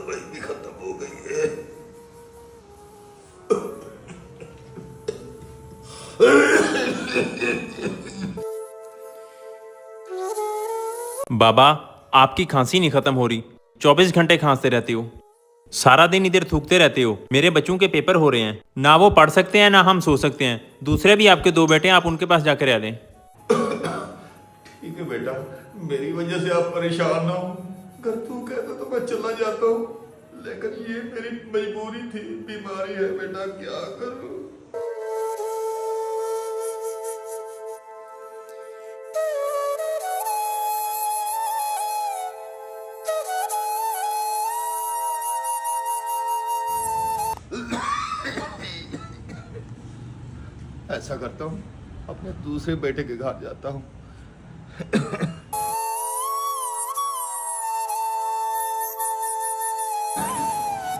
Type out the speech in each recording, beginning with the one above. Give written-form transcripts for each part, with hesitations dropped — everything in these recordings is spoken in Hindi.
दवाई भी खत्म हो गई है। बाबा, आपकी खांसी नहीं खत्म हो रही। 24 घंटे खांसते रहते हो, सारा दिन इधर थूकते रहते हो। मेरे बच्चों के पेपर हो रहे हैं, ना वो पढ़ सकते हैं ना हम सो सकते हैं। दूसरे भी आपके 2 बेटे हैं, आप उनके पास जाकर रह लें। ठीक है बेटा, मेरी वजह से आप परेशान ना हो। अगर तू कहता तो मैं चला जाता हूँ, लेकिन ये मेरी मजबूरी थी। बीमारी है बेटा, क्या करूँ। ऐसा करता हूँ, अपने दूसरे बेटे के घर जाता हूँ।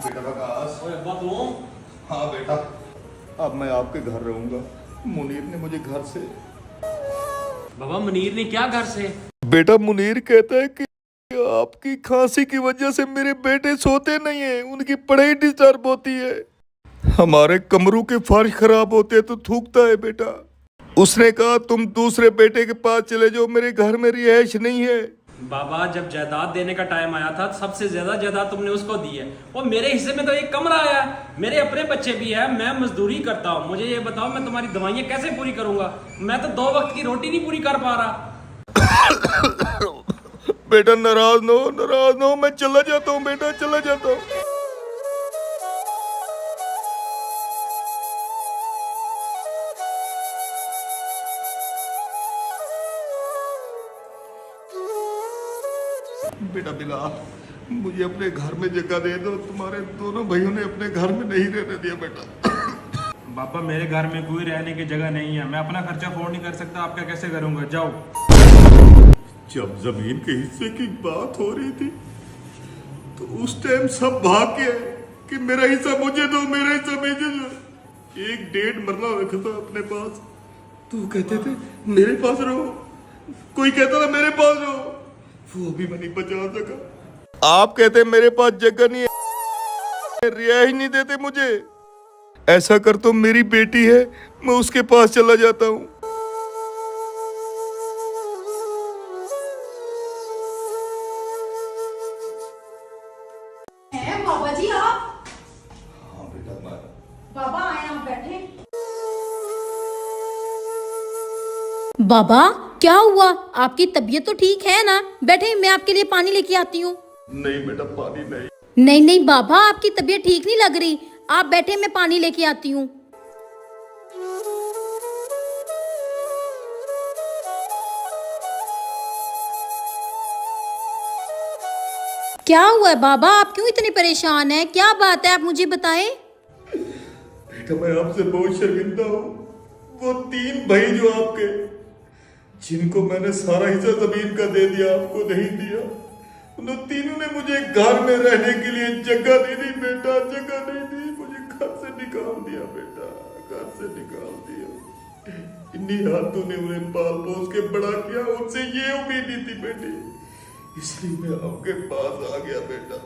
बेटा विकास। हाँ बेटा, अब मैं आपके घर रहूंगा। मुनीर ने मुझे घर से। बाबा मुनीर ने क्या घर से? बेटा मुनीर कहता है कि आपकी खांसी की वजह से मेरे बेटे सोते नहीं है, उनकी पढ़ाई डिस्टर्ब होती है। हमारे कमरों के फर्श खराब होते हैं तो थूकता है बेटा। उसने कहा तुम दूसरे बेटे के पास चले जाओ, मेरे घर में रिहाइश नहीं है। बाबा जब जायदाद देने का टाइम आया था, सबसे ज्यादा जायदाद तुमने उसको दी है, और मेरे हिस्से में तो एक कमरा आया है। मेरे अपने बच्चे भी है, मैं मजदूरी करता हूँ। मुझे ये बताओ, मैं तुम्हारी दवाइयाँ कैसे पूरी करूंगा? मैं तो 2 वक्त की रोटी नहीं पूरी कर पा रहा। बेटा नाराज ना हो, मैं चला जाता हूँ बेटा, चला जाता हूँ। बेटा बिलाल, मुझे अपने घर में जगह दे दो। तुम्हारे दोनों भाइयों ने अपने घर में नहीं रहने दिया बेटा। बाबा, मेरे घर में कोई रहने की जगह नहीं है, मैं अपना खर्चा अफोर्ड नहीं कर सकता। आपका कैसे करूंगा? जाओ। जब जमीन के हिस्से की बात हो रही थी तो उस टाइम सब भाग के आए कि मेरा हिस्सा मुझे दो, मेरा हिस्सा मुझे दो। 1-1.5 मरला रखा था अपने पास, तो कहते थे मेरे पास रहो, कोई कहता था मेरे पास रहो, वो भी मैं नहीं बचा सका। आप कहते मेरे पास जगह नहीं है, रिहाई नहीं देते मुझे। ऐसा कर, तो मेरी बेटी है, मैं उसके पास चला जाता हूँ। हैं बाबा जी आप? हाँ बेटा, मैं बाबा आए, आप बैठे। बाबा क्या हुआ? आपकी तबीयत तो ठीक है ना? बैठे, मैं आपके लिए पानी लेके आती हूँ। नहीं बेटा, पानी नहीं। नहीं नहीं बाबा, आपकी तबीयत ठीक नहीं लग रही। आप बैठे, मैं पानी लेके आती हूँ। क्या हुआ है बाबा? आप क्यों इतने परेशान हैं? क्या बात है, आप मुझे बताएं। बेटा मैं आपसे बहुत शर्मिंदा हूँ। वो 3 भाई जो आपके, जिनको मैंने सारा हिस्सा जमीन का दे दिया, आपको नहीं दिया, उन तीनों ने मुझे घर में रहने के लिए जगह नहीं दी बेटा, जगह नहीं दी। मुझे घर से निकाल दिया बेटा, घर से निकाल दिया। इन्हीं हाथों ने उन्हें पाल पोस के बड़ा किया, उनसे ये उम्मीद नहीं थी बेटी, इसलिए मैं आपके पास आ गया बेटा।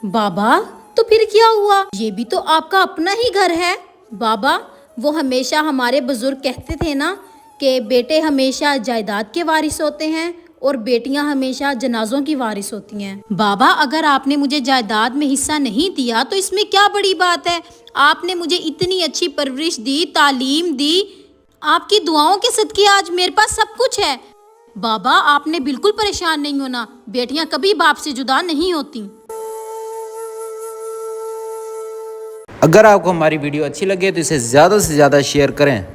बाबा तो फिर क्या हुआ? ये भी तो आपका अपना ही घर है। बाबा, वो हमेशा हमारे बुजुर्ग कहते थे ना कि बेटे हमेशा जायदाद के वारिस होते हैं और बेटियां हमेशा जनाजों की वारिस होती हैं। बाबा, अगर आपने मुझे जायदाद में हिस्सा नहीं दिया तो इसमें क्या बड़ी बात है? आपने मुझे इतनी अच्छी परवरिश दी, तालीम दी, आपकी दुआओं के सदके आज मेरे पास सब कुछ है। बाबा, आपने बिल्कुल परेशान नहीं होना, बेटियां कभी बाप से जुदा नहीं होती। अगर आपको हमारी वीडियो अच्छी लगे तो इसे ज़्यादा से ज़्यादा शेयर करें।